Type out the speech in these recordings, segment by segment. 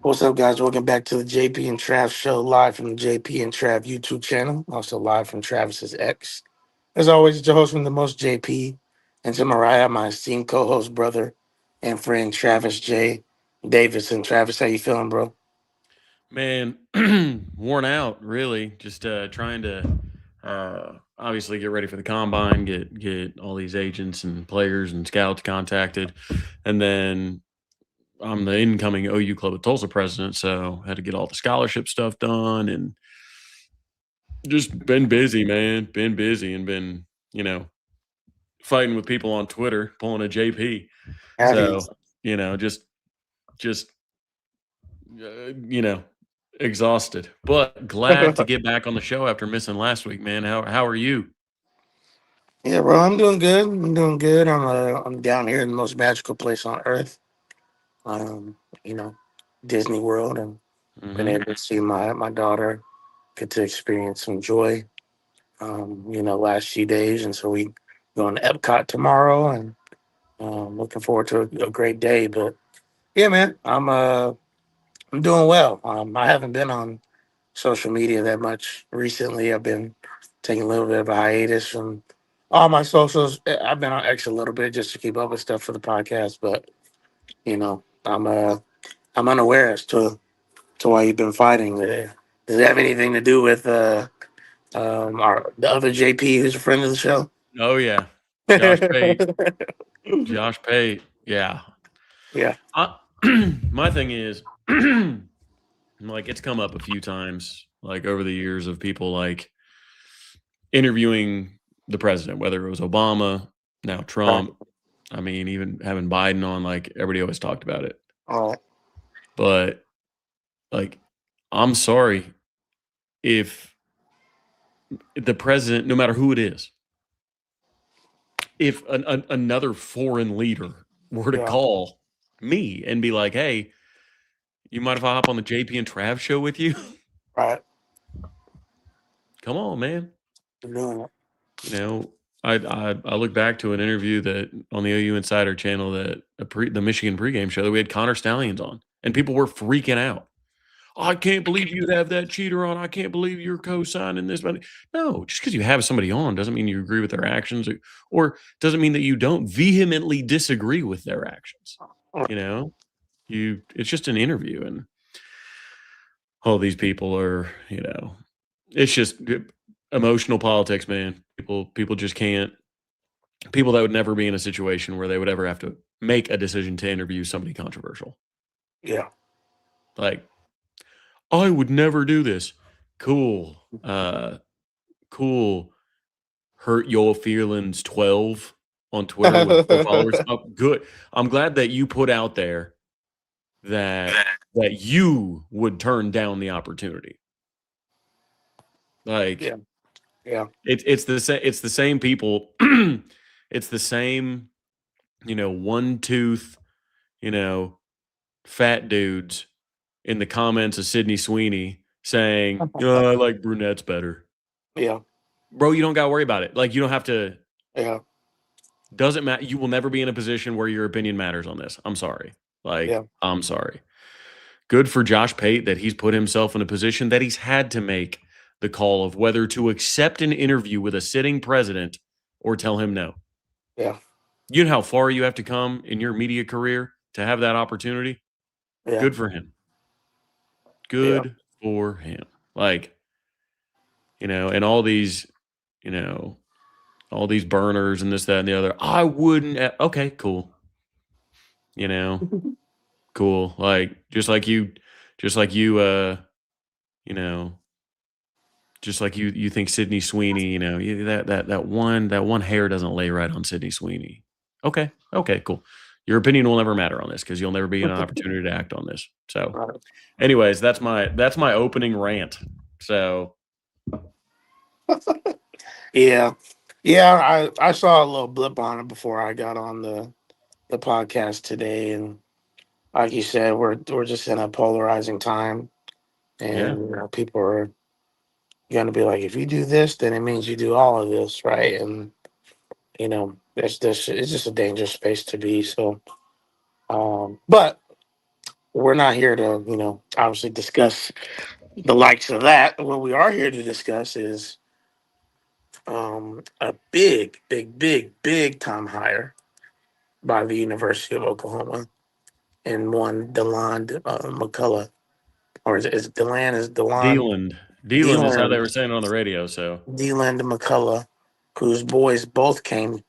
What's up, guys? Welcome back to the JP and Trav show, live from the JP and Trav YouTube channel, also live from Travis's X. As always, it's your host from the most JP, and to my right, I have my esteemed co-host, brother, and friend Travis J. Davidson. Travis, how you feeling, bro? Man, worn out, really. Just trying to obviously get ready for the combine, get all these agents and players and scouts contacted, and then I'm the incoming OU Club of Tulsa president, so had to get all the scholarship stuff done, and just been busy, man. Been busy and been fighting with people on Twitter, pulling a JP. Have you? So just you know, exhausted, but glad to get back on the show after missing last week, man. How are you? Yeah, bro, I'm doing good. I'm doing good. I'm down here in the most magical place on earth. Um, you know, Disney World, and been Mm-hmm. able to see my daughter get to experience some joy. Last few days, and so we going to Epcot tomorrow, and looking forward to a great day. But yeah, man, I'm doing well. I haven't been on social media that much recently. I've been taking a little bit of a hiatus from all my socials. I've been on X a little bit just to keep up with stuff for the podcast, but I'm unaware as to why you've been fighting. Does it have anything to do with our the other JP who's a friend of the show? Oh yeah, Josh Pate. Josh Pate. Yeah. Yeah. I, my thing is, like, it's come up a few times, like over the years, of people like interviewing the president, whether it was Obama, now Right. Trump. I mean, even having Biden on, like everybody always talked about it. All right. But like, I'm sorry if the president, no matter who it is, if another foreign leader were to Yeah. call me and be like, "Hey, you mind if I hop on the JP and Trav show with you?" Right. Come on, man. You're doing it. You know, I look back to an interview that on the OU Insider channel, that the Michigan pregame show, that we had Connor Stallions on, and people were freaking out. I can't believe you'd have that cheater on. I can't believe you're co-signing this. No, just because you have somebody on doesn't mean you agree with their actions, or doesn't mean that you don't vehemently disagree with their actions. You know, it's just an interview, and all these people are, it's just emotional politics, man. People just can't. People that would never be in a situation where they would ever have to make a decision to interview somebody controversial. Yeah. Like, I would never do this. Cool. Cool. Hurt your feelings 12 on Twitter with 4 followers. Oh, good. I'm glad that you put out there that you would turn down the opportunity. Like, Yeah. Yeah. it's the same people. It's the same, one tooth, you know, fat dudes in the comments of Sydney Sweeney saying, I like brunettes better. Yeah. Bro, you don't got to worry about it. Like, you don't have to. Yeah. Doesn't matter. You will never be in a position where your opinion matters on this. I'm sorry. Yeah. Like, I'm sorry. Good for Josh Pate that he's put himself in a position that he's had to make the call of whether to accept an interview with a sitting president or tell him no. Yeah. You know how far you have to come in your media career to have that opportunity? Yeah. Good for him. Yeah. Good for him. Like, and you know, all these burners and this, that, and the other. I wouldn't. Okay, cool. You know, cool. Like, just like you, you know, just like you think Sydney Sweeney, that one hair doesn't lay right on Sydney Sweeney. Okay, cool. Your opinion will never matter on this because you'll never be in an opportunity to act on this. So, Right. anyways, that's my opening rant. So, Yeah. Yeah. I saw a little blip on it before I got on the podcast today, and like you said, we're just in a polarizing time, yeah, and people are going to be like, if you do this, then it means you do all of this, right? And that's this it's just a dangerous space to be. So, but we're not here to, obviously discuss the likes of that. What we are here to discuss is a big time hire by the University of Oklahoma and one Deland McCullough, or is it Deland? Is Deland Deland is how they Deland were saying it on the radio. So Deland McCullough, whose boys both came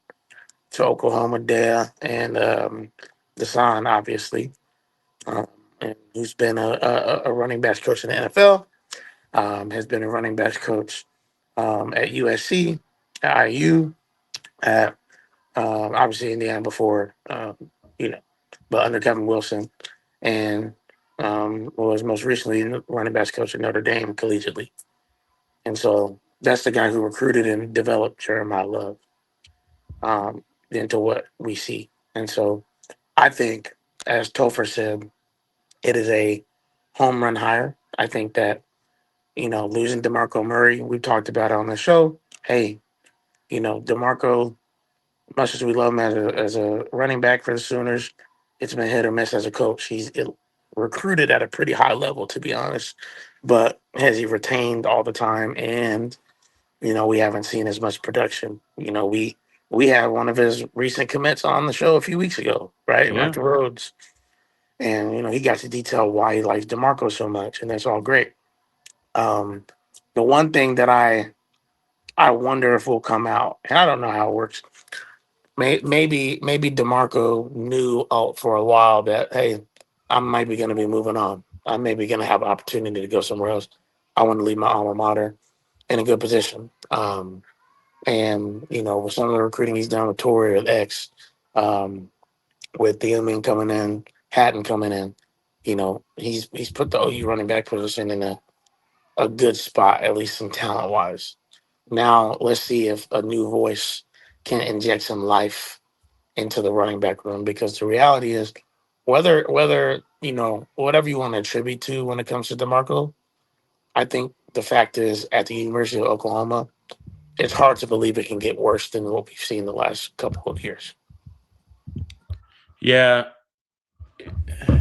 to Oklahoma, Dea and Desan, obviously, um, and who's been a running backs coach in the NFL, has been a running backs coach at USC, at IU, at obviously Indiana before, you know, but under Kevin Wilson, and was most recently the running backs coach at Notre Dame collegiately. And so that's the guy who recruited and developed Jeremiah Love into what we see. And so I think, as Topher said, it is a home run hire. I think that, losing DeMarco Murray, we've talked about it on the show. Hey, DeMarco, much as we love him as a running back for the Sooners, it's been hit or miss as a coach. Recruited at a pretty high level, to be honest. But has he retained all the time? And, we haven't seen as much production. We had one of his recent commits on the show a few weeks ago, right? yeah, Michael Rhodes. And, he got to detail why he likes DeMarco so much, and that's all great. Um, the one thing that I wonder if will come out, and I don't know how it works. Maybe DeMarco knew out for a while that, hey, I might be going to be moving on. I may be going to have an opportunity to go somewhere else. I want to leave my alma mater in a good position. And with some of the recruiting he's done with Torrey or X, um, with Thielman coming in, Hatton coming in, he's put the OU running back position in a good spot, at least some talent wise. Now let's see if a new voice can inject some life into the running back room, because the reality is, whether whatever you want to attribute to when it comes to DeMarco, I think the fact is, at the University of Oklahoma, it's hard to believe it can get worse than what we've seen the last couple of years. yeah.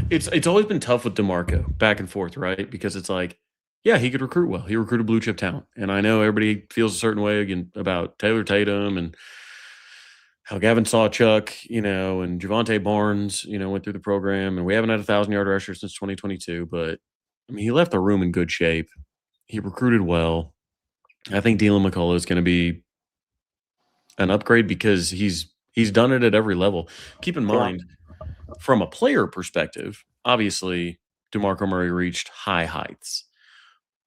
It's always been tough with DeMarco, back and forth, right? Because it's like, yeah, he could recruit well. He recruited blue chip talent, and I know everybody feels a certain way again about Taylor Tatum and how Gavin Sawchuk, and Javante Barnes, went through the program, and we haven't had a 1,000-yard rusher since 2022. But I mean, he left the room in good shape. He recruited well. I think Deland McCullough is going to be an upgrade because he's done it at every level. Keep in Yeah, mind, from a player perspective, obviously DeMarco Murray reached high heights.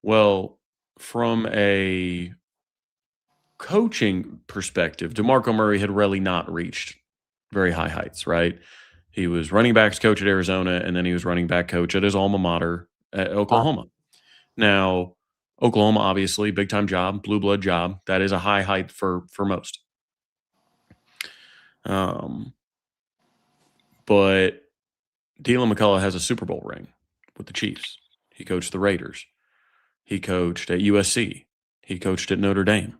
Well, from a coaching perspective, DeMarco Murray had really not reached very high heights, right? He was running backs coach at Arizona, and then he was running back coach at his alma mater at uh, Oklahoma. Now, Oklahoma, obviously, big time job, blue blood job. That is a high height for most. Um, but Deland McCullough has a Super Bowl ring with the Chiefs. He coached the Raiders. He coached at USC. He coached at Notre Dame.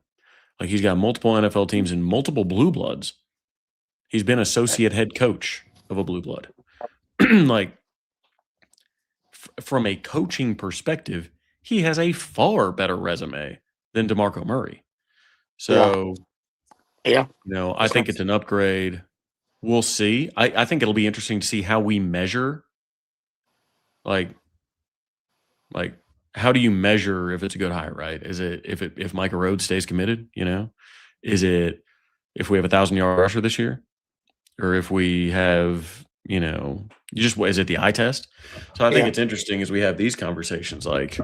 Like, he's got multiple NFL teams and multiple blue bloods. He's been associate head coach of a blue blood. Like, from a coaching perspective, he has a far better resume than DeMarco Murray. yeah, So, yeah, I think it's an upgrade. We'll see. I think it'll be interesting to see how we measure, like, like how do you measure if it's a good hire, right? Is it if Micah Rhodes stays committed? Is it if we have 1,000-yard rusher this year, or if we have you just is it the eye test? So I think yeah, it's interesting as we have these conversations, like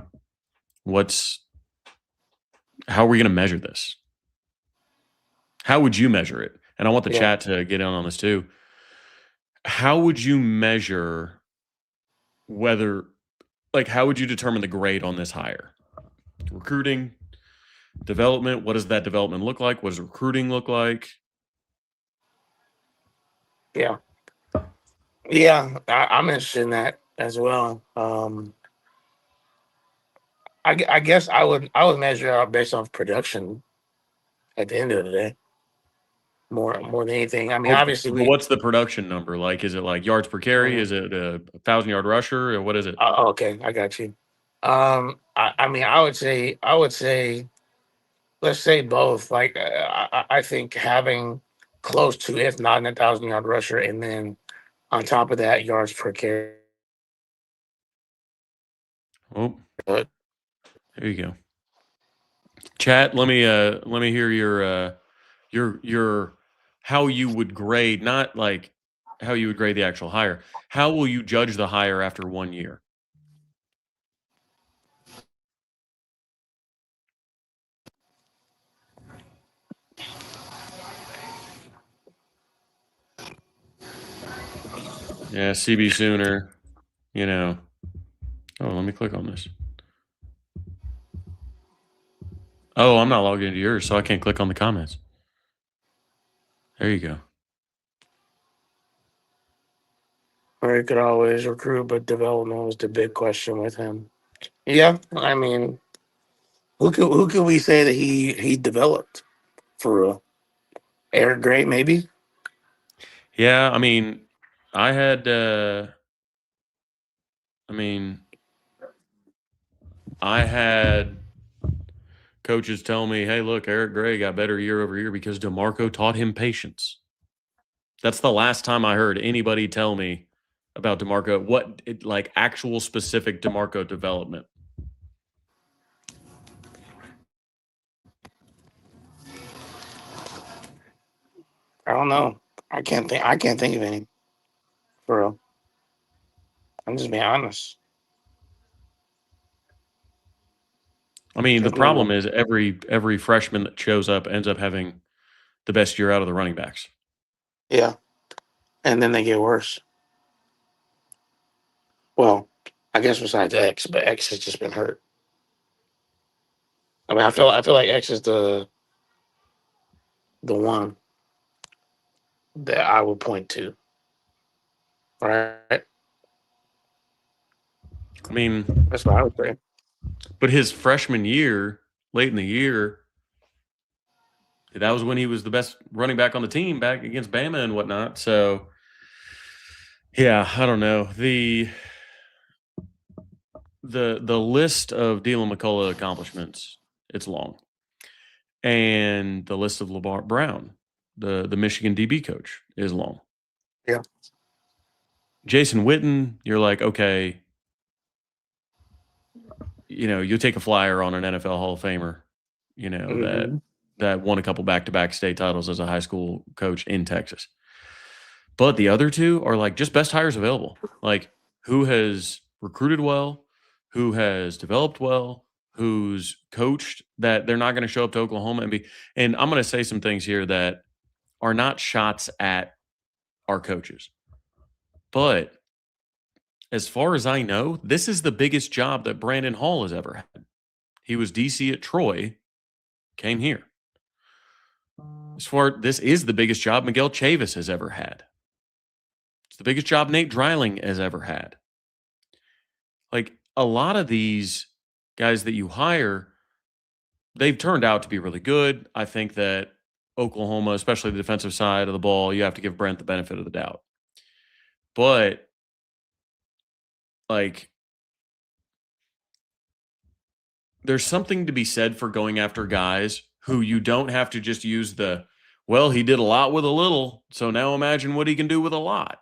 how are we going to measure this? How would you measure it? And I want the yeah, chat to get in on this too. How would you measure whether, like, how would you determine the grade on this hire? Recruiting, development. What does that development look like? What does recruiting look like? yeah, yeah. I'm interested in that as well. I guess I would measure out based off production at the end of the day. more than anything. I mean, Okay, obviously but we. what's the production number? Like, is it like yards per carry? Mhm. Is it a 1,000-yard rusher, or what is it? Okay, I got you. I mean, I would say, let's say both. Like, I think having close to, if not, 1,000 yard rusher, and then on top of that, yards per carry. Oh, But there you go. Chat, let me hear your how you would grade, not like how you would grade the actual hire. How will you judge the hire after 1 year? Yeah, CB Sooner, you know. Oh, let me click on this. Oh, I'm not logged into yours, so I can't click on the comments. There you go. or he could always recruit, but development was the big question with him. Yeah, I mean, who could we say that he developed for real? Eric Gray, maybe. Yeah, I mean, I had I mean, I had coaches tell me, "Hey, look, Eric Gray got better year over year because DeMarco taught him patience." That's the last time I heard anybody tell me about DeMarco, like actual specific DeMarco development. I don't know. I can't think of any for real. I'm just being honest. I mean, the There's no problem one. is every freshman that shows up ends up having the best year out of the running backs. Yeah, and then they get worse. Well, I guess besides X, but X has just been hurt. I mean, I feel like X is the one that I would point to. Right? I mean, That's what I would say. but his freshman year, late in the year, that was when he was the best running back on the team back against Bama and whatnot. So, yeah, I don't know. The list of Deland McCullough accomplishments, it's long. And the list of LeBar Brown, the Michigan DB coach, is long. Yeah. Jason Witten, you're like, okay, you take a flyer on an NFL Hall of Famer, that Hmm. won a couple back-to-back state titles as a high school coach in Texas. But the other two are like just best hires available. Like who has recruited well, who has developed well, who's coached that they're not going to show up to Oklahoma and be. And I'm going to say some things here that are not shots at our coaches. But as far as I know, this is the biggest job that Brandon Hall has ever had. He was DC at Troy, came here. This is the biggest job Miguel Chavis has ever had. It's the biggest job Nate Dreiling has ever had. Like a lot of these guys that you hire, they've turned out to be really good. I think that Oklahoma, especially the defensive side of the ball, you have to give Brent the benefit of the doubt. But like there's something to be said for going after guys who you don't have to just use well, he did a lot with a little, so now imagine what he can do with a lot.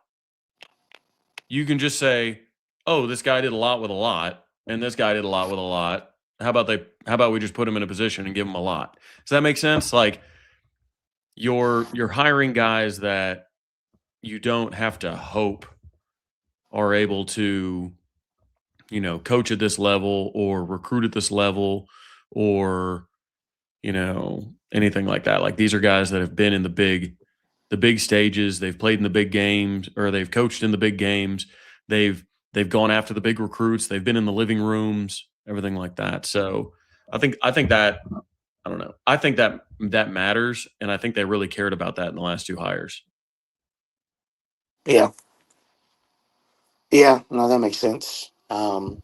You can just say, oh, this guy did a lot with a lot, and this guy did a lot with a lot. How about we just put him in a position and give him a lot? Does that make sense? Like you're hiring guys that you don't have to hope are able to, coach at this level or recruit at this level or anything like that. Like these are guys that have been in the big stages. They've played in the big games, or they've coached in the big games. They've they've gone after the big recruits. They've been in the living rooms, everything like that. So I think that I don't know. I think that matters, and I think they really cared about that in the last two hires. Yeah. Yeah. No, that makes sense. I'm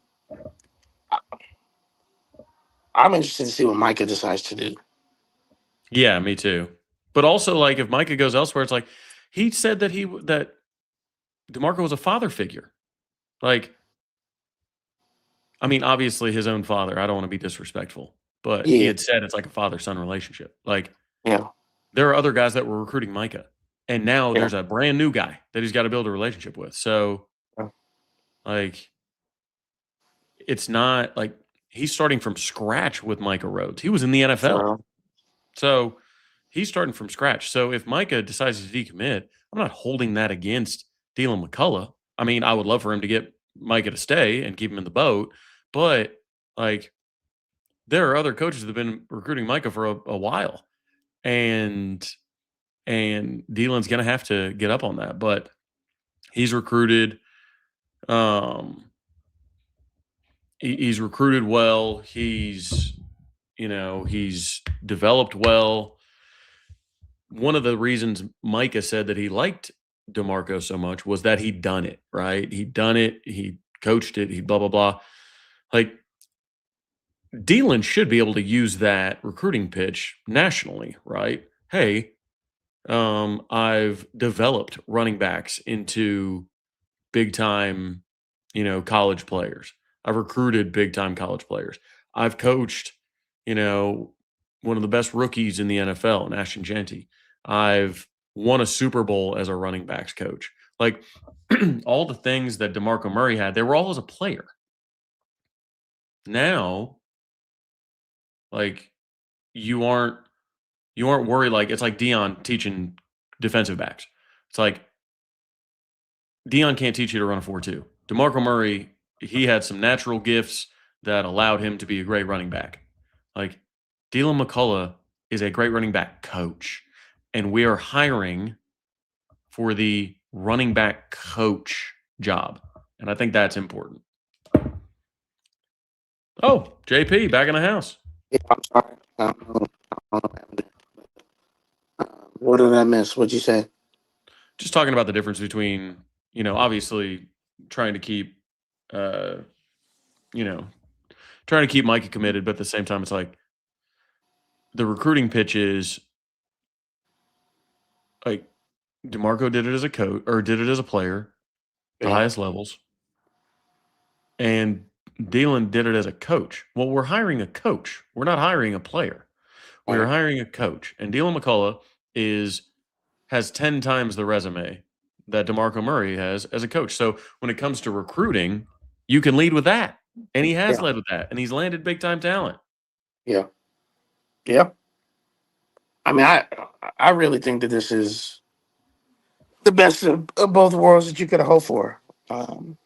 interested to see what Micah decides to do. Yeah, me too. But also, like, if Micah goes elsewhere, it's like he said that that DeMarco was a father figure. Like, I mean, obviously his own father. I don't want to be disrespectful, but he Yeah, had said it's like a father-son relationship. Like, yeah, there are other guys that were recruiting Micah, and now yeah, there's a brand new guy that he's got to build a relationship with. So, yeah. like, it's not like he's starting from scratch with Micah Rhodes. He was in the NFL. So So he's starting from scratch. So if Micah decides to decommit, I'm not holding that against Deland McCullough. I mean, I would love for him to get Micah to stay and keep him in the boat, but like there are other coaches that have been recruiting Micah for a while, and Deland's going to have to get up on that. But he's recruited. Um, he's recruited well. He's developed well. One of the reasons Micah said that he liked DeMarco so much was that he'd done it, right? He'd done it, he coached it, he blah, blah, blah. Like, Deland should be able to use that recruiting pitch nationally, right? Hey, I've developed running backs into big time, college players. I've recruited big time college players. I've coached, you know, one of the best rookies in the NFL, Ashton Genty. I've won a Super Bowl as a running backs coach. Like all the things that DeMarco Murray had, they were all as a player. Now, like you aren't worried. Like it's like Dion teaching defensive backs. It's like Dion can't teach you to run a 4-2. DeMarco Murray, he had some natural gifts that allowed him to be a great running back. Like Deland McCullough is a great running back coach, and we are hiring for the running back coach job, and I think that's important. Oh, JP back in the house. yeah, I'm sorry. What did I miss? What'd you say? Just talking about the difference between, obviously trying to keep, uh, you know, trying to keep Micah committed, but at the same time, it's like the recruiting pitch is like DeMarco did it as a coach or did it as a player, the Yeah, highest levels, and Deland did it as a coach. Well, we're hiring a coach. We're not hiring a player. We are right. hiring a coach. And Deland McCullough has 10 times the resume that DeMarco Murray has as a coach. So when it comes to recruiting, you can lead with that. And he has Yeah, led with that. And he's landed big time talent. yeah, yeah. I mean, I really think that this is the best of both worlds that you could hope for. Um,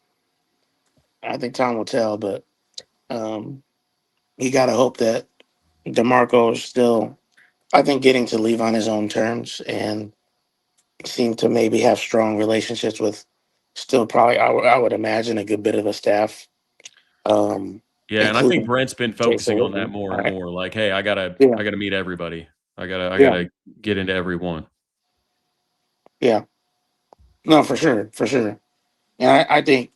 I think time will tell, but um, you got to hope that DeMarco is still, I think, getting to leave on his own terms and seem to maybe have strong relationships with still probably, I would imagine, a good bit of the staff, um, Yeah, and I think including Brent's been Jason focusing on that Witten. more All and right. more. Like, hey, I gotta Yeah, I gotta meet everybody. I yeah, gotta get into everyone. yeah. No, for sure, for sure. And I think,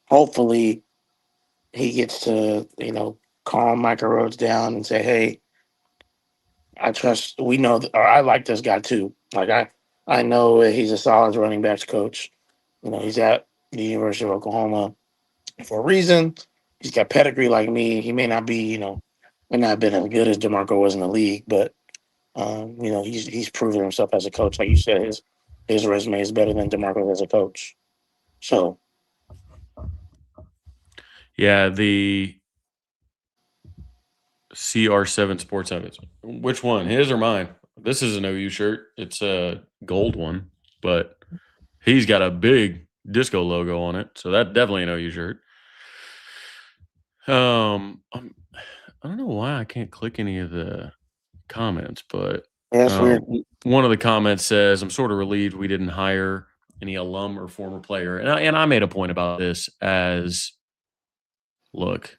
hopefully he gets to, calm Micah Rhodes down and say, hey, I trust, we know, or I like this guy too. Like, I know that he's a solid running backs coach. He's at the University of Oklahoma for a reason. He's got pedigree like me. He may not be, may not have been as good as DeMarco was in the league, but, he's proven himself as a coach. Like you said, his resume is better than DeMarco as a coach. So, Yeah, the CR7 Sports Habits. Which one? His or mine? This is an OU shirt. It's a gold one, but he's got a big disco logo on it. So that's definitely an OU shirt. I don't know why I can't click any of the comments, but yeah, that's weird. one of the comments says, "I'm sort of relieved we didn't hire any alum or former player." And I made a point about this as, look,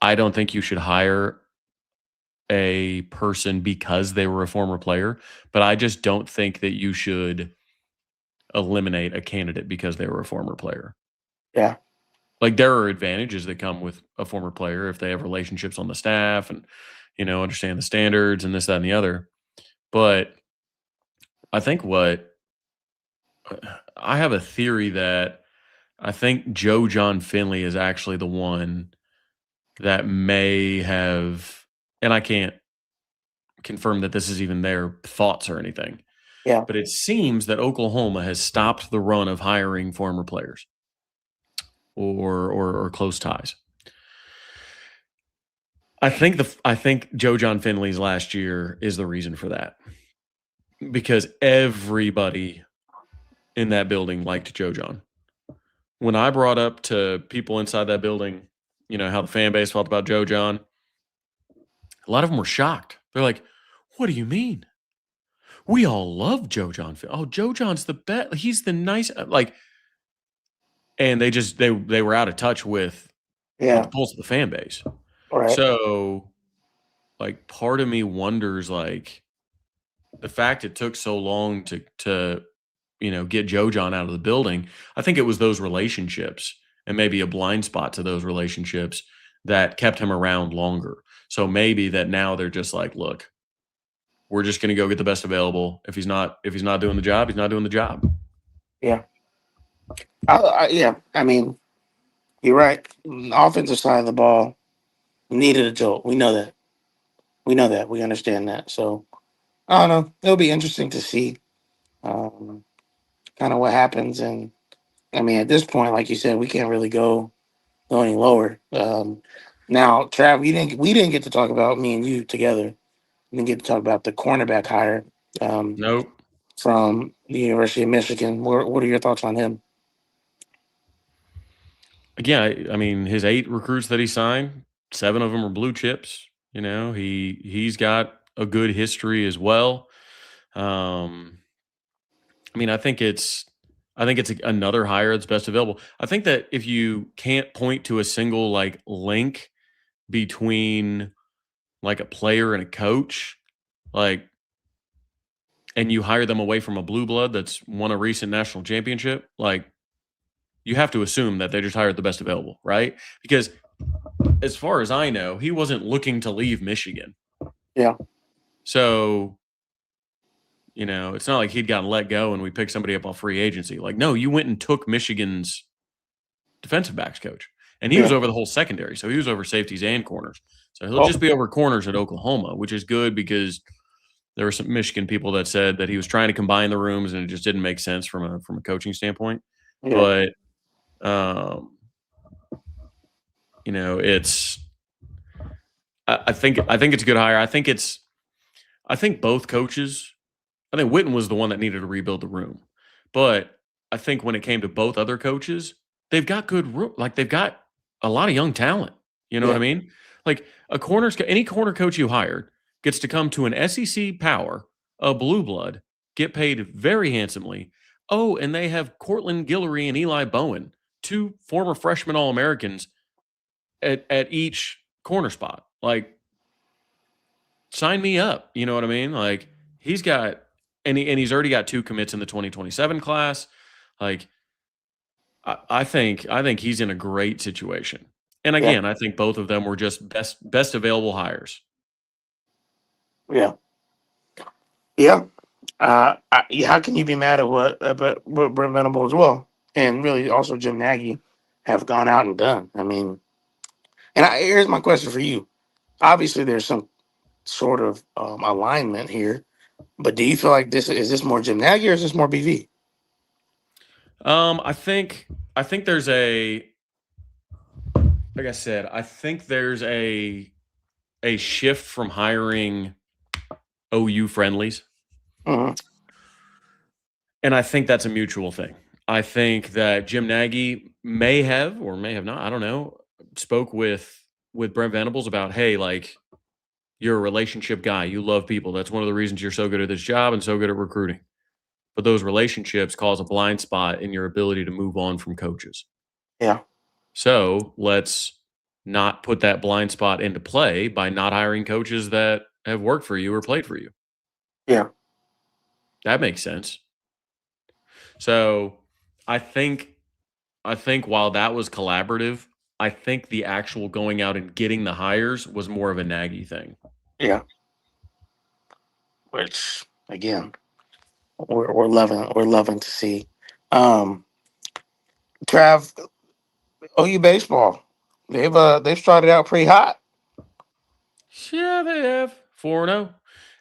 I don't think you should hire a person because they were a former player, but I just don't think that you should eliminate a candidate because they were a former player. Yeah, Like there are advantages that come with a former player if they have relationships on the staff and understand the standards and this, that, and the other. But I think what I have a theory that I think Joe John Finley is actually the one that may have, and I can't confirm that this is even their thoughts or anything, Yeah. but it seems that Oklahoma has stopped the run of hiring former players or close ties. I think Joe John Finley's last year is the reason for that because everybody in that building liked Joe John. When I brought up to people inside that building, how the fan base felt about Joe John, a lot of them were shocked. They're like, "What do you mean? We all love Joe John. Oh, Joe John's the best. He's the nice like." And they were out of touch with the Yeah. pulse of the fan base. All right. So, like, part of me wonders, like, the fact it took so long to get Joe John out of the building. I think it was those relationships and maybe a blind spot to those relationships that kept him around longer. So maybe that now they're just like, look, we're just going to go get the best available. If he's not doing the job, he's not doing the job. Yeah. Yeah. I mean, you're right. Offensive side of the ball needed a jolt. We know that. We know that. We understand that. So I don't know. It'll be interesting to see um, kind of what happens. And I mean, at this point, like you said, we can't really go any lower. Now, Trav, we didn't get to talk about me and you together. We didn't get to talk about the cornerback hire um, Nope. from the University of Michigan. What are your thoughts on him? Again, I mean, his 8 recruits that he signed, 7 of them are blue chips. He's got a good history as well. Um, I mean, I think it's another hire that's best available. I think that if you can't point to a single like link between like a player and a coach, like, and you hire them away from a blue blood that's won a recent national championship, like, you have to assume that they just hired the best available, right? Because as far as I know, he wasn't looking to leave Michigan. Yeah, So, it's not like he'd gotten let go and we picked somebody up off free agency. Like, no, you went and took Michigan's defensive backs coach. And he was yeah. over the whole secondary. So he was over safeties and corners. So he'll Oh, just be over corners at Oklahoma, which is good because there were some Michigan people that said that he was trying to combine the rooms and it just didn't make sense from a coaching standpoint. yeah, But um, it's I think it's a good hire. I think both coaches. I think Witten was the one that needed to rebuild the room, but I think when it came to both other coaches, they've got good room. Like they've got a lot of young talent. You know what I yeah, mean? Like any corner coach you hired gets to come to an SEC power, a blue blood, get paid very handsomely. Oh, and they have Cortland Guillory and Eli Bowen, 2 former freshman All Americans at each corner spot. Like, sign me up. You know what I mean? Like, he's got and he's already got 2 commits in the 2027 class. Like, I think he's in a great situation. And yeah, again, I think both of them were just best available hires. yeah, yeah. How can you be mad at what Brent Venables as well, and really also Jim Nagy have gone out and done? I mean, here's my question for you. Obviously, there's some sort of alignment here, but do you feel like this more Jim Nagy or is this more BV? I think there's a like I said, I think there's a shift from hiring OU friendlies. Hmm. And I think that's a mutual thing. I think that Jim Nagy may have or may have not, I don't know, spoke with Brent Venables about, hey, like, you're a relationship guy. You love people. That's one of the reasons you're so good at this job and so good at recruiting. But those relationships cause a blind spot in your ability to move on from coaches. Yeah, So let's not put that blind spot into play by not hiring coaches that have worked for you or played for you. yeah, That makes sense. So I think I think while that was collaborative, I think the actual going out and getting the hires was more of a Nagy thing. yeah. which again we're loving to see. Um, Trav, OU baseball, they've started out pretty hot. Yeah, they have 4-0.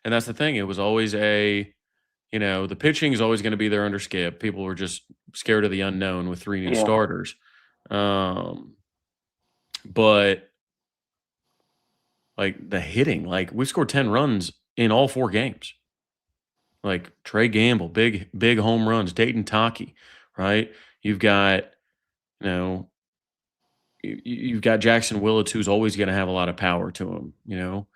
And that's the thing. It was always the pitching is always going to be there under Skip. People were just scared of the unknown with 3 new Yeah, starters. Um, but like the hitting, like we scored 10 runs in all 4 games. Like Trey Gamble, big home runs, Dayton Taki, right? You've got, you know, you've got Jackson Willits, who's always going to have a lot of power to him.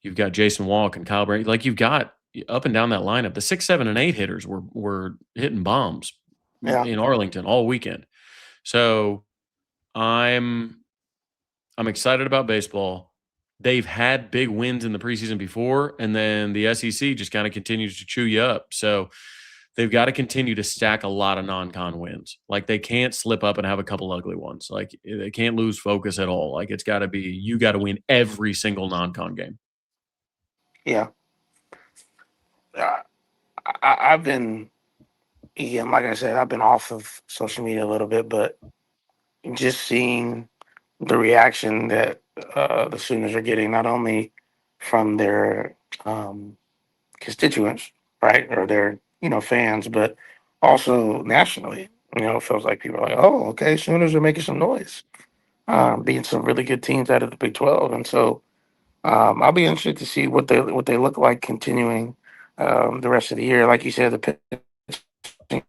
You've got Jason Walk and Kyle Brady. Like you've got up and down that lineup. The 6, 7, and 8 hitters were hitting bombs yeah, in Arlington all weekend. So I'm I'm excited about baseball. They've had big wins in the preseason before, and then the SEC just kind of continues to chew you up. So they've got to continue to stack a lot of non-con wins. Like they can't slip up and have a couple ugly ones. Like they can't lose focus at all. Like it's got to be you got to win every single non-con game. yeah. Uh, I've been, yeah, like I said, I've been off of social media a little bit, but just seeing the reaction that the Sooners are getting, not only from their um, constituents, right, or their fans, but also nationally. It feels like people are like, "Oh, okay, Sooners are making some noise, beating some really good teams out of the Big 12," and so I'll be interested to see what they look like continuing the rest of the year. Like you said, the pitching,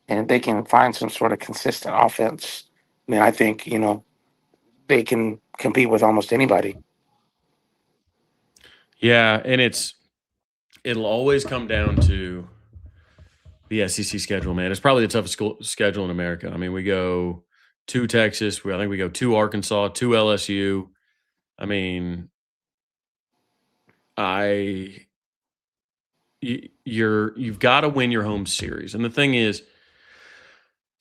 and if they can find some sort of consistent offense, then I think they can compete with almost anybody. Yeah, and it'll always come down to the SEC schedule, man. It's probably the toughest schedule in America. I mean, we go to Texas. I think we go to Arkansas, to LSU. I mean, I you've got to win your home series. And the thing is,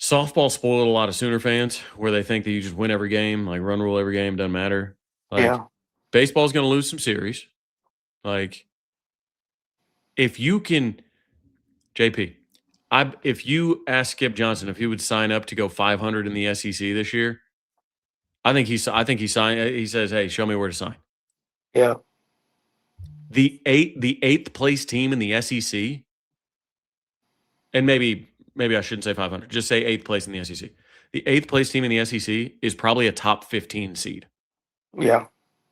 softball spoiled a lot of Sooner fans where they think that you just win every game, like run rule every game, doesn't matter. Like Yeah, baseball's going to lose some series. Like if you can, JP, if you ask Skip Johnson if he would sign up to go 500 in the SEC this year, I think he signed. He says, "Hey, show me where to sign." yeah, The eighth place team in the SEC, and maybe I shouldn't say 500. Just say eighth place in the SEC. The eighth place team in the SEC is probably a top 15 seed. yeah,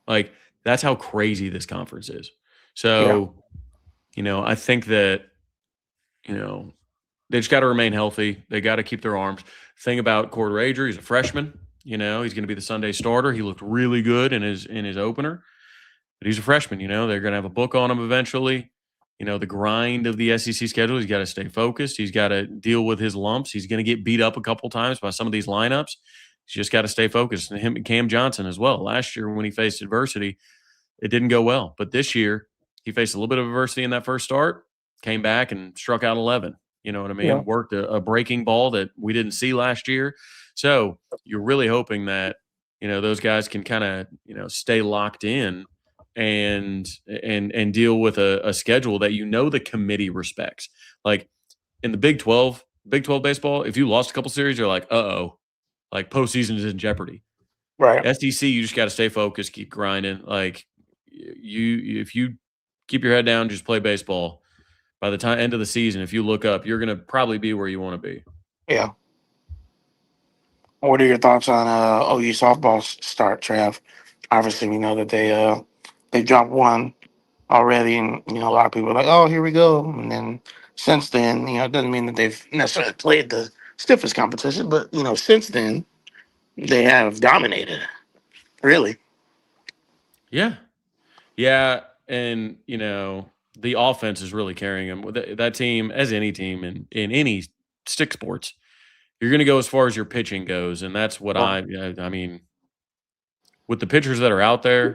Like that's how crazy this conference is. yeah, So I think that you know they just got to remain healthy. They got to keep their arms. Thing about Corder Ager, he's a freshman. He's going to be the Sunday starter. He looked really good in his opener. But he's a freshman, they're going to have a book on him eventually. The grind of the SEC schedule, he's got to stay focused. He's got to deal with his lumps. He's going to get beat up a couple times by some of these lineups. He's just got to stay focused. And him and Cam Johnson as well. Last year when he faced adversity, it didn't go well. But this year, he faced a little bit of adversity in that first start, came back and struck out 11. You know what I yeah, mean? Worked a breaking ball that we didn't see last year. So you're really hoping that, those guys can kind of, stay locked in and deal with a schedule that the committee respects. Like in the Big 12 baseball, if you lost a couple series, you're like, uh-oh, like postseason is in jeopardy. right, SEC, you just got to stay focused, keep grinding. Like if you keep your head down, just play baseball. By the time end of the season, if you look up, you're gonna probably be where you want to be. yeah. What are your thoughts on OU softball start, Trav? Obviously, we know that they dropped one already, and a lot of people are like, "Oh, here we go." And then since then, it doesn't mean that they've necessarily played the stiffest competition, but since then they have dominated. Really, Yeah, yeah, and the offense is really carrying them. That team, as any team in any stick sports, you're going to go as far as your pitching goes, and that's what yeah, I mean. With the pitchers that are out there,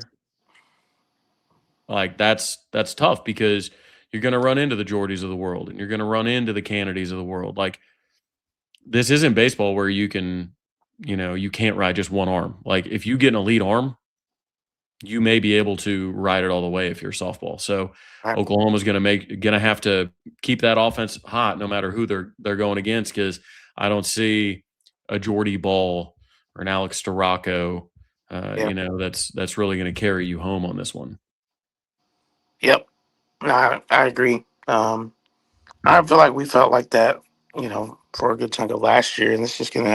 like that's tough because you're going to run into the Geordies of the world, and you're going to run into the Kennedys of the world. Like this isn't baseball where you can't ride just one arm. Like if you get an elite arm, you may be able to ride it all the way if you're softball. So Right. Oklahoma's gonna have to keep that offense hot no matter who they're going against, because I don't see a Jordy Ball or an Alex Storako, Yeah. that's really going to carry you home on this one. Yep. No, I agree. I feel like we felt like that, for a good chunk of last year, and it's just going to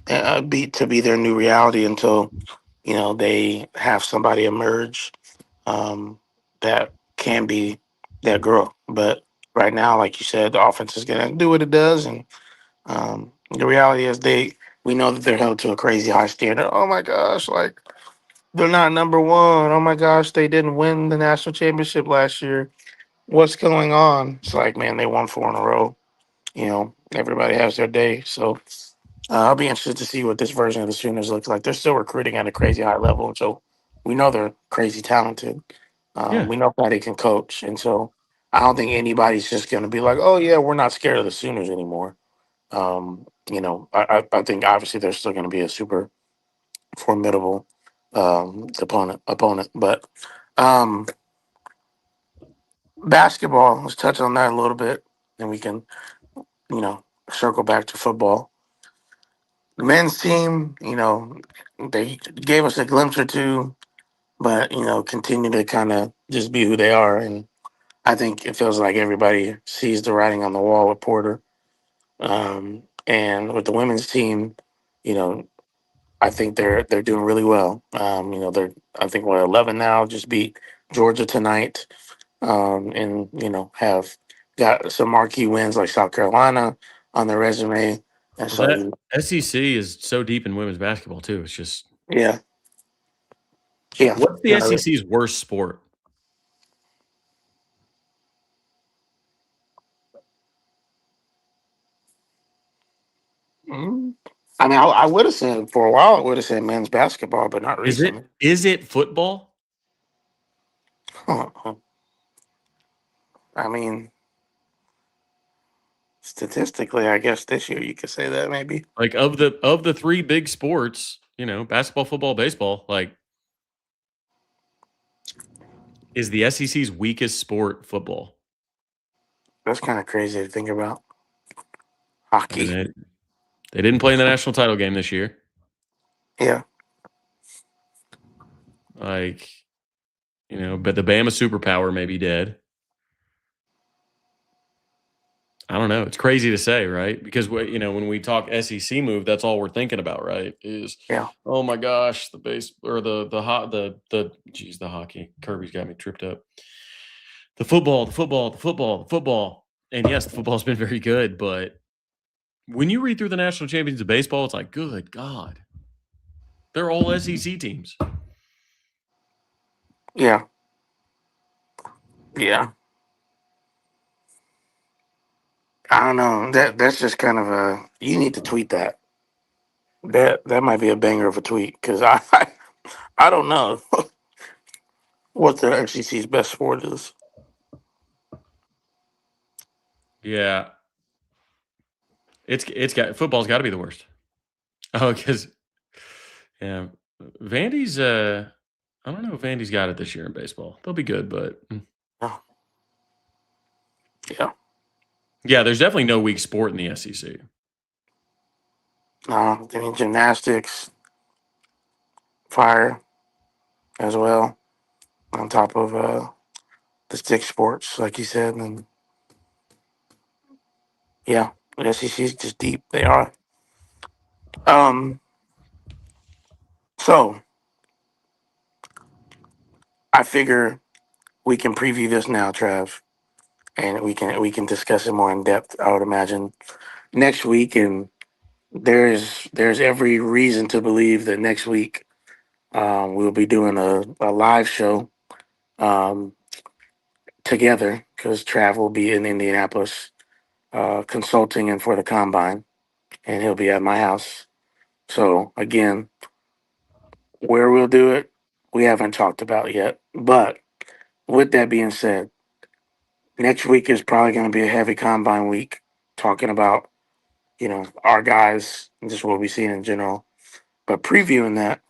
have be their new reality until they have somebody emerge that can be that girl. But right now, like you said, the offense is going to do what it does, and the reality is we know that they're held to a crazy high standard. Oh my gosh, like they're not number one. Oh my gosh, they didn't win the national championship last year. What's going on? It's like, man, they won four in a row. Everybody has their day. So I'll be interested to see what this version of the Sooners looks like. They're still recruiting at a crazy high level. So we know they're crazy talented. Yeah. We know Patty can coach. And so I don't think anybody's just going to be like, oh, yeah, we're not scared of the Sooners anymore. I think obviously they're still going to be a super formidable opponent. But um, basketball, let's touch on that a little bit. And we can, you know, circle back to football. The men's team, they gave us a glimpse or two, but continue to kind of just be who they are. And I think it feels like everybody sees the writing on the wall with Porter. And with the women's team, you know, I think they're doing really well. They're I think what 11 now, just beat Georgia tonight, and have got some marquee wins like South Carolina on their resume. And Well, so that SEC is so deep in women's basketball too. It's just, yeah, yeah, what's the no, SEC's worst sport? mm. I mean, I would have said for a while, I would have said men's basketball, but not Is recently. it football? I mean, statistically, I guess this year you could say that maybe. Like, of the three big sports, basketball, football, baseball, like, is the SEC's weakest sport football? That's kind of crazy to think about. I mean, Hockey, they didn't play in the national title game this year. yeah, Like, but the Bama superpower may be dead. I don't know. It's crazy to say, right? Because when we talk SEC move, that's all we're thinking about, right? Is, yeah, oh my gosh, the base or the hot the geez, the hockey. Kirby's got me tripped up. The football, the football, the football, the football. And yes, the football's been very good, but when you read through the national champions of baseball, it's like, good God, they're all SEC teams. yeah, yeah. I don't know. That's just kind of a. You need to tweet that. That might be a banger of a tweet because I don't know what the FCC's best sport is. Yeah, it's got football's got to be the worst. Oh, because yeah, Vandy's. I don't know if Vandy's got it this year in baseball. They'll be good, but Yeah, yeah. yeah, there's definitely no weak sport in the SEC. I mean gymnastics, fire as well. On top of the stick sports, like you said, and yeah, the SEC's just deep. They are. Um, so I figure we can preview this now, Trav, and we can discuss it more in depth. I would imagine next week, and there's every reason to believe that next week we'll be doing a live show um, together because Trav will be in Indianapolis consulting and for the combine, and he'll be at my house. So again, where we'll do it, we haven't talked about yet. But with that being said, next week is probably going to be a heavy combine week, talking about our guys and just what we've seen in general. But previewing that,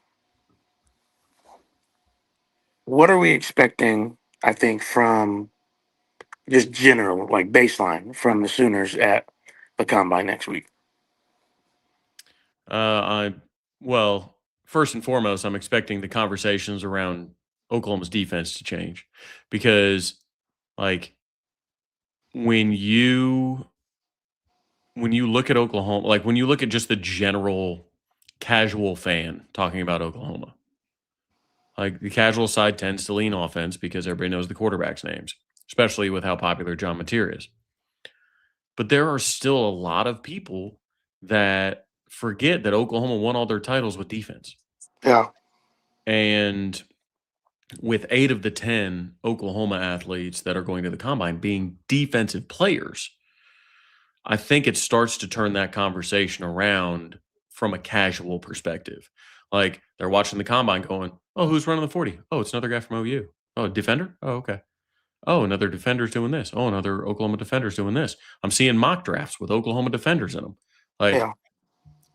what are we expecting? I think from just general, like baseline, from the Sooners at the combine next week. I well, first and foremost, I'm expecting the conversations around Oklahoma's defense to change because, like, when you when you look at Oklahoma, like when you look at just the general casual fan talking about Oklahoma, like the casual side tends to lean offense because everybody knows the quarterbacks' names, especially with how popular John Mateer is. But there are still a lot of people that forget that Oklahoma won all their titles with defense. Yeah, And with 8 of the 10 Oklahoma athletes that are going to the combine being defensive players, I think it starts to turn that conversation around from a casual perspective. Like they're watching the combine going, "Oh, who's running the 40? Oh, it's another guy from OU. Oh, defender? Oh, okay. Oh, another defender's doing this. Oh, another Oklahoma defender's doing this." I'm seeing mock drafts with Oklahoma defenders in them. Like yeah,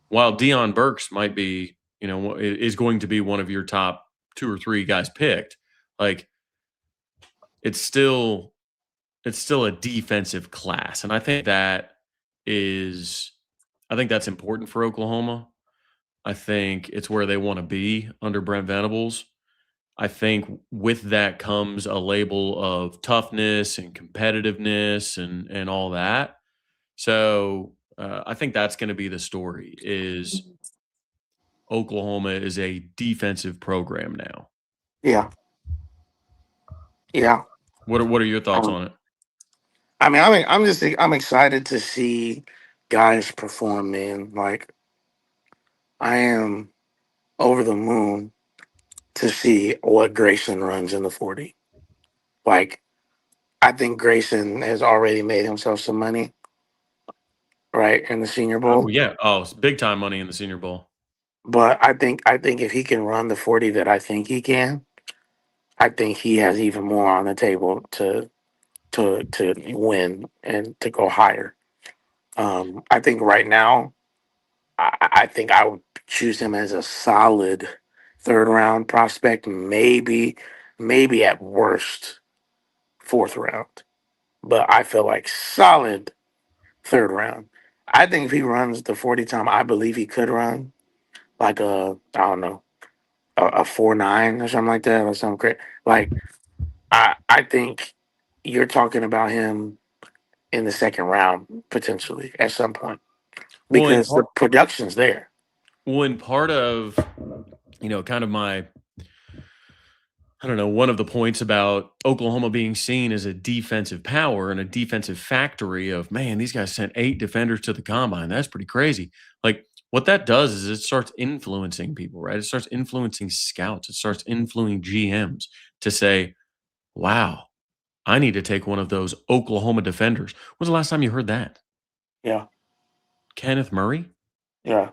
while Dion Burks might be, is going to be one of your top 2 or 3 guys picked, like it's still it's still a defensive class, and is I think that's important for Oklahoma. I think it's where they want to be under Brent Venables. I think with that comes a label of toughness and competitiveness and all that. So I think that's going to be the story. Is Oklahoma is a defensive program now. yeah, yeah. What are your thoughts Um, on it? I'm excited to see guys perform. Man, like I am over the moon to see what Grayson runs in the 40. Like I think Grayson has already made himself some money, right, in the Senior Oh Bowl. yeah, oh it's big time money in the Senior Bowl. But I think if he can run the 40 that I think he can, I think he has even more on the table to win and to go higher. I think right now, I think I would choose him as a solid third round prospect, maybe at worst fourth round. But I feel like solid third round. I think if he runs the 40 time, I believe he could run like I don't know, a 4.9 or something like that, or something great. Like I think you're talking about him in the second round potentially at some point Well, in because the part, production's there. well, in part of kind of my I don't know, one of the points about Oklahoma being seen as a defensive power and a defensive factory of, man, these guys sent 8 defenders to the combine. That's pretty crazy. Like, what that does is it starts influencing people, right? It starts influencing scouts. It starts influencing GMs to say, wow, I need to take one of those Oklahoma defenders. When's the last time you heard that? Yeah, Kenneth Murray? yeah,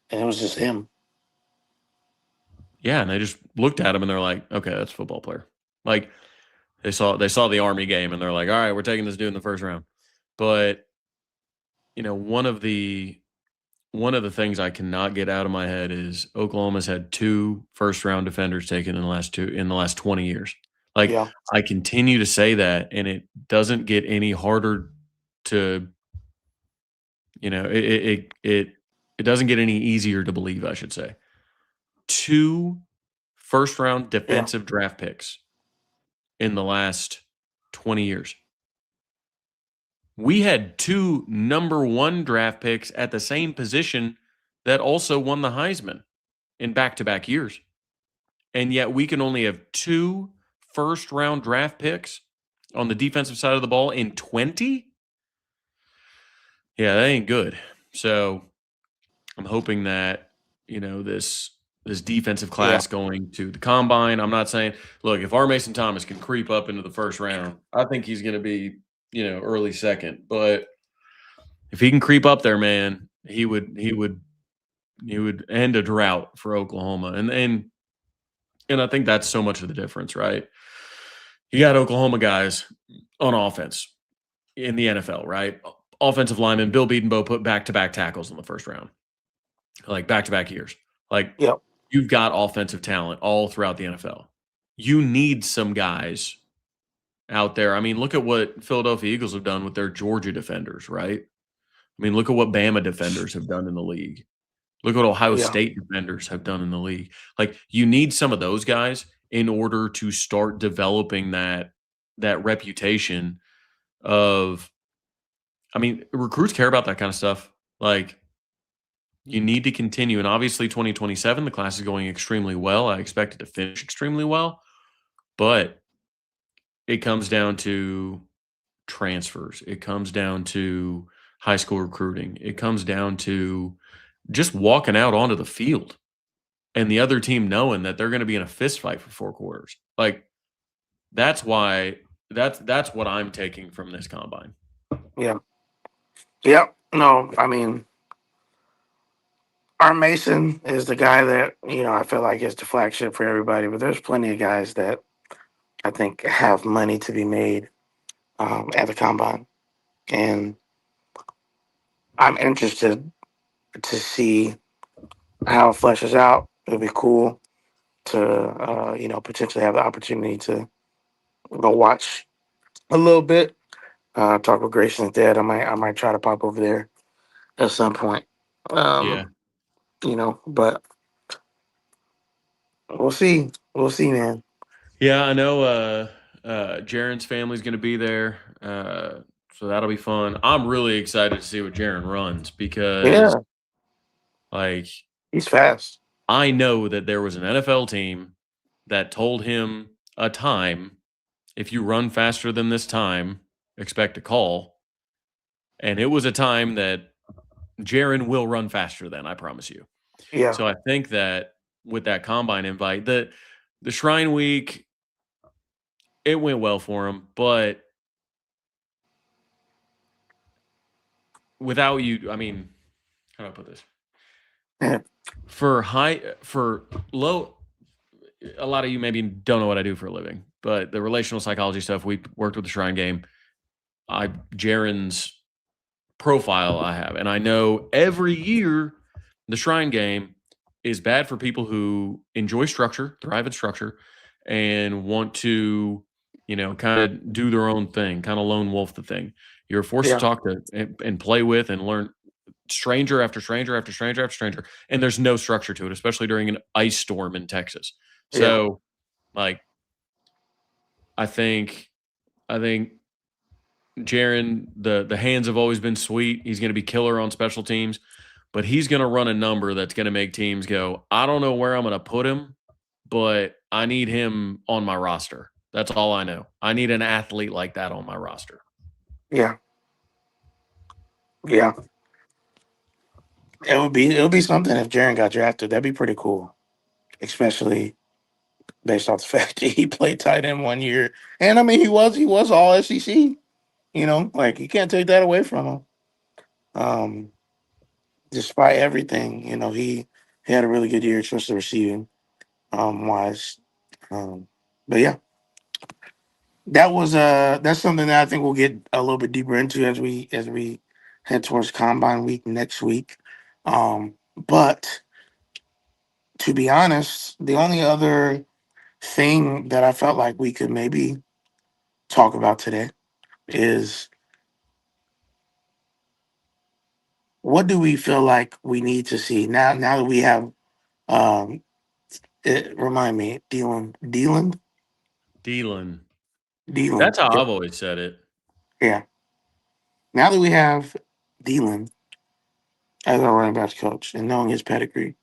and it was just him. Yeah, and they just looked at him and they're like, okay, that's a football player. Like they saw the Army game and they're like, all right, we're taking this dude in the first round. But one of the things I cannot get out of my head is Oklahoma's had 2 first round defenders taken in the last 20 years. Like Yeah, I continue to say that, and it doesn't get any harder to it doesn't get any easier to believe, I should say. 2 first round yeah, defensive draft picks in the last 20 years. We had 2 number 1 draft picks at the same position that also won the Heisman in back-to-back years. And yet we can only have 2 first round draft picks on the defensive side of the ball in 20? Yeah, that ain't good. So, I'm hoping that, this defensive yeah, class going to the combine. I'm not saying, look, if R. Mason Thomas can creep up into the first round, I think he's going to be, early second. But if he can creep up there, man, he would end a drought for Oklahoma. And I think that's so much of the difference, right? You got Oklahoma guys on offense in the NFL, right? Offensive lineman Bill Bedenbaugh put back-to-back tackles in the first round, like back-to-back years. Like yeah, you've got offensive talent all throughout the NFL. you need some guys out there. I mean, look at what Philadelphia Eagles have done with their Georgia defenders, right? I mean, look at what Bama defenders have done in the league. Look what Ohio Yeah, State defenders have done in the league. Like, you need some of those guys in order to start developing that reputation of, I mean, recruits care about that kind of stuff. Like, you need to continue. And obviously 2027, the class is going extremely well. I expect it to finish extremely well, but it comes down to transfers. It comes down to high school recruiting. It comes down to just walking out onto the field and the other team knowing that they're going to be in a fist fight for 4 quarters. Like, that's why that's what I'm taking from this combine. yeah, yeah. No, I mean, our Mason is the guy that I feel like is the flagship for everybody. But there's plenty of guys that I think have money to be made at the combine, and I'm interested to see how it fleshes out. It'll be cool to potentially have the opportunity to go watch a little bit. Talk with Grayson's dad. I might try to pop over there at some point. Yeah. Um, but we'll see. We'll see, man. Yeah, I know Jaron's family's going to be there. So that'll be fun. I'm really excited to see what Jaron runs because Yeah, like he's fast. I know that there was an NFL team that told him a time, if you run faster than this time, expect a call. And it was a time that Jaron will run faster than, I promise you. Yeah, So I think that with that combine invite, the Shrine Week, it went well for him, but without you, I mean, how do I put this? yeah, For low, a lot of you maybe don't know what I do for a living, but the relational psychology stuff, we worked with the Shrine Game. Jaron's profile I have, and I know every year the Shrine Game is bad for people who enjoy structure, thrive in structure, and want to, kind of do their own thing, kind of lone wolf the thing. You're forced to yeah, talk to and play with and learn stranger after stranger after stranger after stranger, and there's no structure to it, especially during an ice storm in Texas. yeah, So, like, I think, I think Jaron, the hands have always been sweet. He's going to be killer on special teams, but he's going to run a number that's going to make teams go, I don't know where I'm going to put him, but I need him on my roster. That's all I know. I need an athlete like that on my roster. yeah, yeah. It would be something if Jaren got drafted. That'd be pretty cool, especially based off the fact that he played tight end 1 year, and I mean he was all SEC. Like you can't take that away from him. Um, Despite everything, he had a really good year, especially receiving wise. Um, but yeah, that's something that I think we'll get a little bit deeper into as we head towards Combine Week next week. But to be honest, the only other thing that I felt like we could maybe talk about today is what do we feel like we need to see now that we have um remind me, Dylan. Deland. That's how Yeah. I've always said it. Yeah. Now that we have Deland as our running backs coach and knowing his pedigree,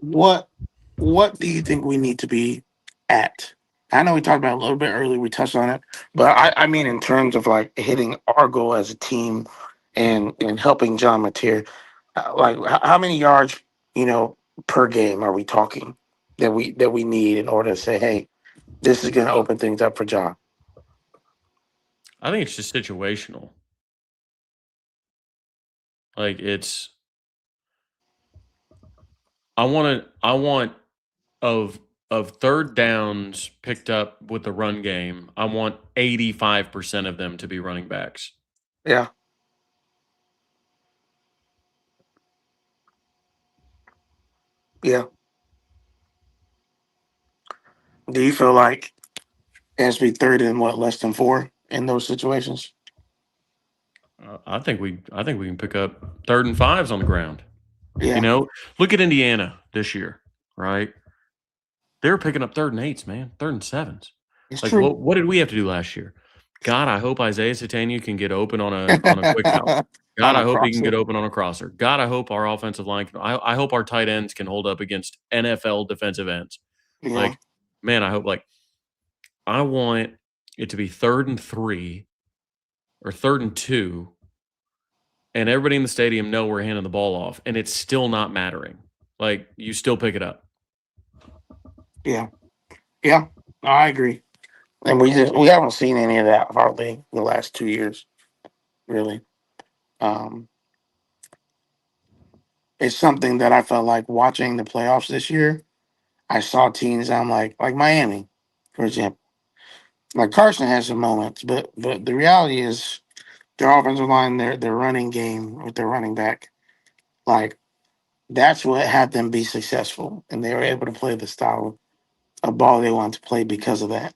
what what do you think we need to be at? I know we talked about it a little bit earlier, we touched on it, but I mean in terms of like hitting our goal as a team and helping John Mateer, like how many yards, you know, per game are we talking that we need in order to say, hey, this is going to open things up for John? I think it's just situational. Like, I want of third downs picked up with the run game, I want 85% of them to be running backs. Yeah, yeah. Do you feel like it has to be third and what, less than four in those situations? I think we can pick up 3rd and 5s on the ground. You Yeah, know, look at Indiana this year, right? They were picking up 3rd and 8s, man, 3rd and 7s. it's Like, true. what did we have to do last year? God, I hope Isaiah Satania can get open on a quick out. God, On I a hope he can crosser. get open on a crosser. God, I hope our offensive line can. I hope our tight ends can hold up against NFL defensive ends. Yeah, Like, man, I hope. Like, I want it to be 3rd and 3 or 3rd and 2, and everybody in the stadium know we're handing the ball off, and it's still not mattering. Like, you still pick it up. yeah, yeah. I agree. And we haven't seen any of that hardly the last 2 years, really. Um, it's something that I felt like watching the playoffs this year. I saw teams. I'm like Miami, for example. Like Carson has some moments, but the reality is their offensive line, their running game with their running back, like that's what had them be successful, and they were able to play the style of ball they wanted to play because of that.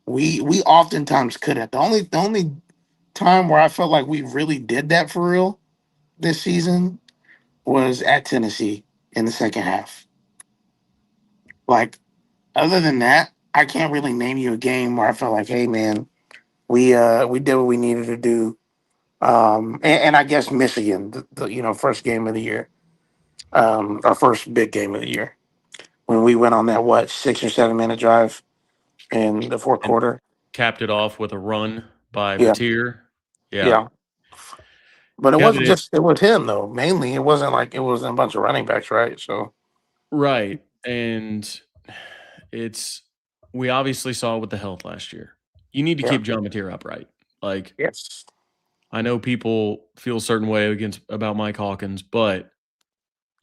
We oftentimes couldn't. The only time where I felt like we really did that for real this season was at Tennessee in the second half. Like other than that, I can't really name you a game where I felt like, hey man, we did what we needed to do. And I guess Michigan, first game of the year, our first big game of the year, when we went on that 6 or 7 minute drive in the fourth And quarter. capped it off with a run by Yeah, Batir. Yeah. yeah. But it Capped wasn't it just it was him though. Mainly, it wasn't like it was a bunch of running backs, right? So right. And it's we obviously saw with the health last year. You need to yeah, keep John Batir upright. Like, yes, I know people feel a certain way about Mike Hawkins, but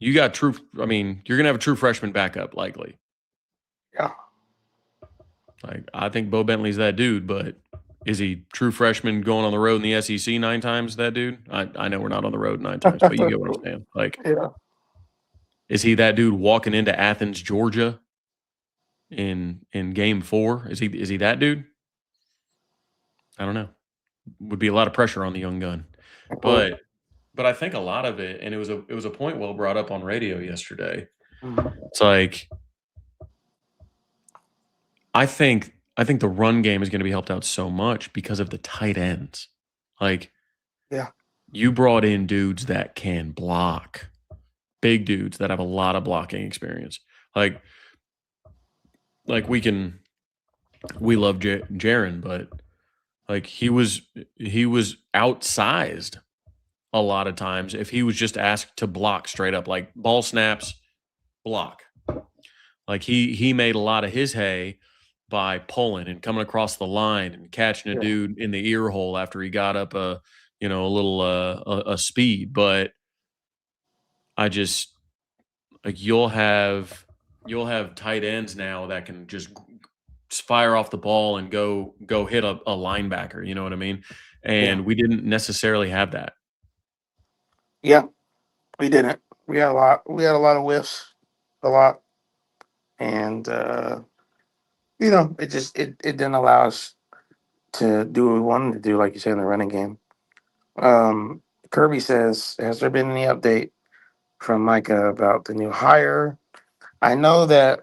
you got true. I mean, you're gonna have a true freshman backup likely. yeah. Like, I think Bo Bentley's that dude, but is he true freshman going on the road in the SEC 9 times? That dude. I know we're not on the road 9 times, but you get what I'm saying. Like, Yeah, is he that dude walking into Athens, Georgia, in Game 4? Is he that dude? I don't know. Would be a lot of pressure on the young gun, it would. but I think a lot of it, and it was a point well brought up on radio yesterday. Mhm. It's like I think the run game is going to be helped out so much because of the tight ends. Like, Yeah, you brought in dudes that can block, big dudes that have a lot of blocking experience. Like like we love Jaron, but like he was outsized a lot of times if he was just asked to block straight up, like ball snaps, block. Like he made a lot of his hay by pulling and coming across the line and catching a yeah, dude in the ear hole after he got up a little a speed. But I just like you'll have tight ends now that can just fire off the ball and go hit a linebacker. You know what I mean? yeah, And we didn't necessarily have that. yeah. We didn't. We had a lot. We had a lot of whiffs, a lot, and it didn't allow us to do what we wanted to do, like you said in the running game. Um, Kirby says, "Has there been any update from Micah about the new hire?" I know that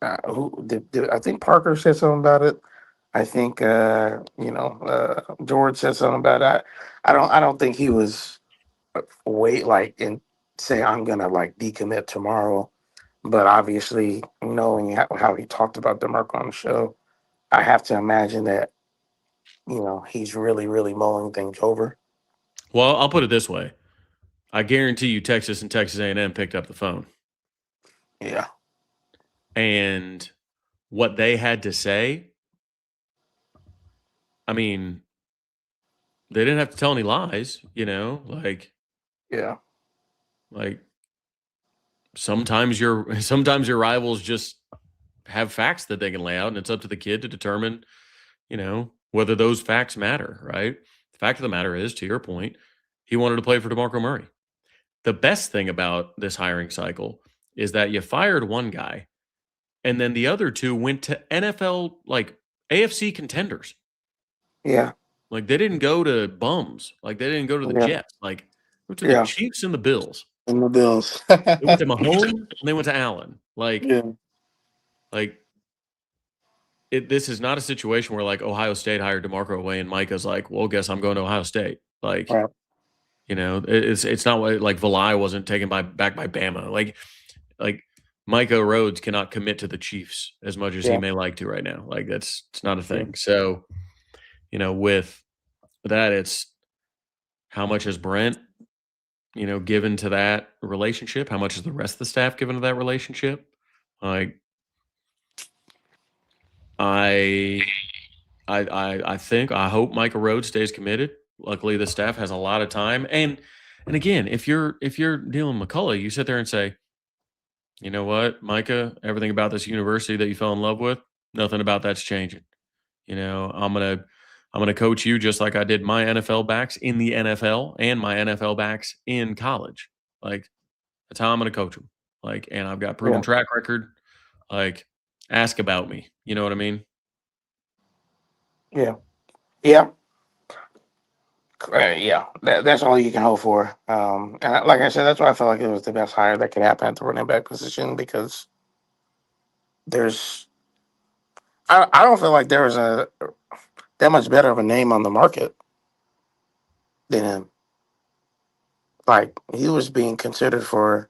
I think Parker said something about it. I think George said something about it. I don't think he was wait like and say I'm gonna like decommit tomorrow. But obviously, knowing how he talked about DeMarco on the show, I have to imagine that he's really really mulling things over. Well, I'll put it this way: I guarantee you, Texas and Texas A&M picked up the phone, Yeah, and what they had to say. I mean, they didn't have to tell any lies. yeah, Like sometimes your rivals just have facts that they can lay out, and it's up to the kid to determine, whether those facts matter, right? The fact of the matter is, to your point, he wanted to play for DeMarco Murray. The best thing about this hiring cycle is that you fired one guy and then the other two went to NFL, like AFC contenders. Yeah. Like they didn't go to bums. Like they didn't go to the Yeah. Jets. Like went to the Yeah. Chiefs and the Bills. And the Bills. They went to Mahomes and they went to Allen. Yeah. Like this is not a situation where like Ohio State hired DeMarco away and Micah's like, well, guess I'm going to Ohio State. Like, Right. it's not like Valai wasn't taken back by Bama. Like Micah Rhodes cannot commit to the Chiefs as much as he Yeah. may like to right now. Like it's not a Yeah. thing. So, with that, it's how much is Brent, given to that relationship? How much is the rest of the staff given to that relationship? Like I I hope Micah Rhodes stays committed. Luckily, the staff has a lot of time. And again, if you're Deland McCullough, you sit there and say, you know what, Micah, everything about this university that you fell in love with, nothing about that's changing. I'm gonna coach you just like I did my NFL backs in the NFL and my NFL backs in college. Like that's how I'm gonna coach them. Like, and I've got proven Yeah. track record. Like, ask about me. You know what I mean? Yeah. Yeah. Yeah. That's all you can hope for. Like I said, that's why I felt like it was the best hire that could happen at the running back position because there's, I don't feel like there was that much better of a name on the market than him. Like he was being considered for,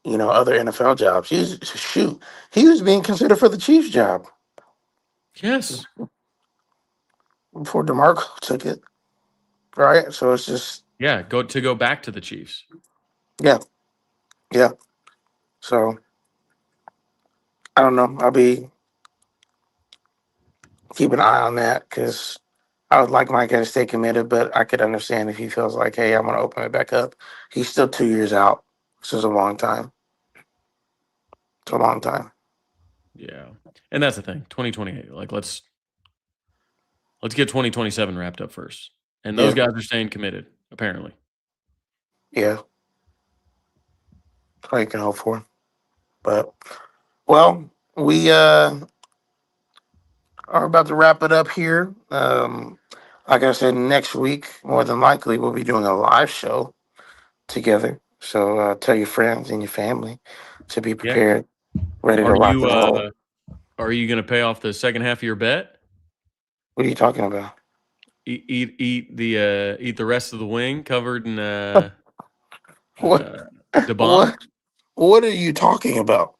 other NFL jobs. He was being considered for the Chiefs job Yes. before DeMarco took it. Right. So it's just, Yeah. Go back to the Chiefs. yeah. Yeah. So I don't know. I'll be keep an eye on that because I would like Micah to stay committed, but I could understand if he feels like, hey, I'm going to open it back up. He's still 2 years out. This is a long time. It's a long time. Yeah. And that's the thing. 2028. Like let's get 2027 wrapped up first. And those Yeah. guys are staying committed, apparently. Yeah. That's all you can hope for. But, well, we are about to wrap it up here. Like I said, next week, more than likely, we'll be doing a live show together. So tell your friends and your family to be Yeah. prepared, ready to Are rock you and roll. gonna pay off the second half of your bet? What are you talking about? Eat the rest of the wing covered in What? uh DeBonk? What? What are you talking about?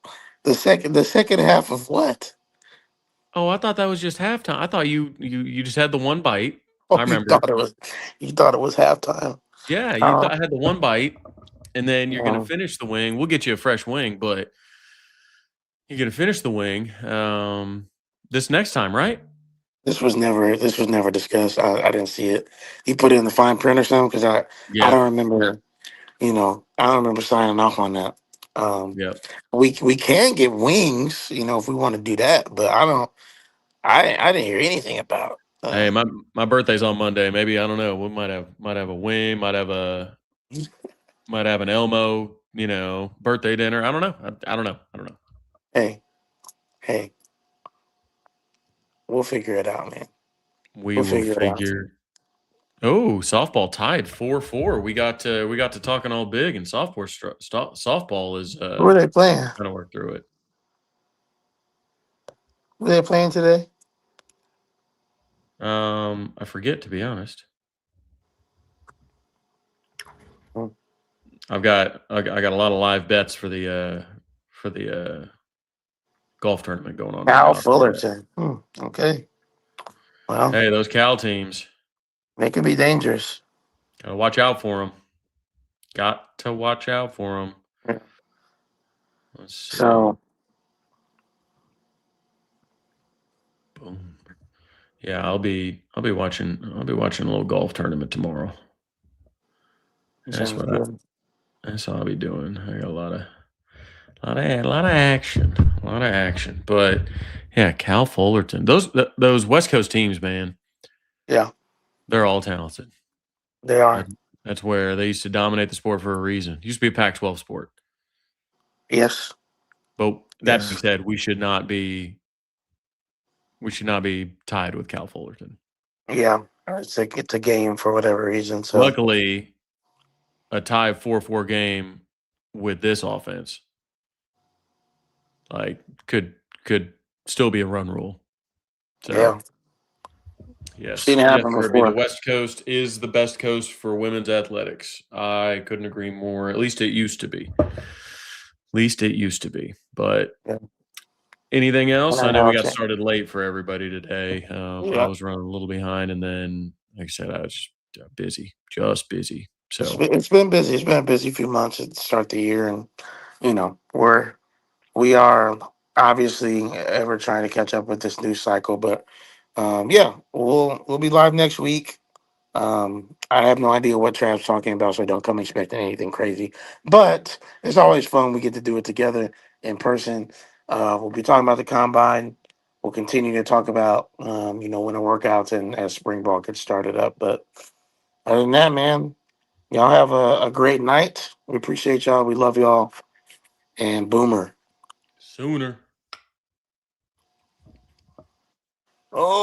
The second half of what? Oh, I thought that was just halftime. I thought you just had the one bite. Oh, I you remember. thought it was halftime. Yeah, you Uh, thought I had the one bite, and then you're gonna um, finish the wing. We'll get you a fresh wing, but you're gonna finish the wing this next time, right? this was never discussed. I didn't see it. You put it in the fine print or something because I Yeah, don't remember. I don't remember signing off on that. Um, yeah. we can get wings, if we want to do that, but I don't. I didn't hear anything about. Hey, my birthday's on Monday. Maybe I don't know. We might have a wing, might have an Elmo, birthday dinner. I don't know. I don't know. I don't know. Hey, hey, we'll figure it out, man. We We'll will figure it out. figure. Oh, softball tied 4-4. We got to talking all big, and softball is Who are they playing? trying to work through it. Who are they playing today? I forget, to be honest. Hmm. I got a lot of live bets for the golf tournament going on right Cal now. I'll tell you that. Fullerton. Okay. Well, Hey, those Cal teams, they could be dangerous. gotta watch out for them. Got to watch out for them. Yeah. Let's see. So, Boom. Yeah, I'll be watching a little golf tournament tomorrow. That's sounds what I good. that's all I'll be doing. I got a lot of action. A lot of action. But yeah, Cal Fullerton. Those West Coast teams, man, Yeah, they're all talented. they are. That, that's where they used to dominate the sport for a reason. It used to be a Pac-12 sport. Yes. But That being Yes. said, we should not be tied with Cal Fullerton. Yeah. It's a game for whatever reason. So Luckily, a tie 4-4 game with this offense, like could still be a run rule. So yeah, seen yes, it yes, happen Kirby. The before. West Coast is the best coast for women's athletics. I couldn't agree more. At least it used to be. At least it used to be. But Yeah. anything And else? I I know know we it's got started late for everybody today. I yeah. was running a little behind, and then, like I said, I was busy, just busy. So It's been busy. It's been a busy few months to start the year, and we are obviously ever trying to catch up with this news cycle. But yeah, we'll be live next week. I have no idea what Trav's talking about, so don't come expecting anything crazy. But it's always fun. We get to do it together in person. We'll be talking about the combine. We'll continue to talk about winter workouts and as spring ball gets started up. But other than that, man, y'all have a great night. We appreciate y'all. We love y'all. And Boomer. sooner. Oh.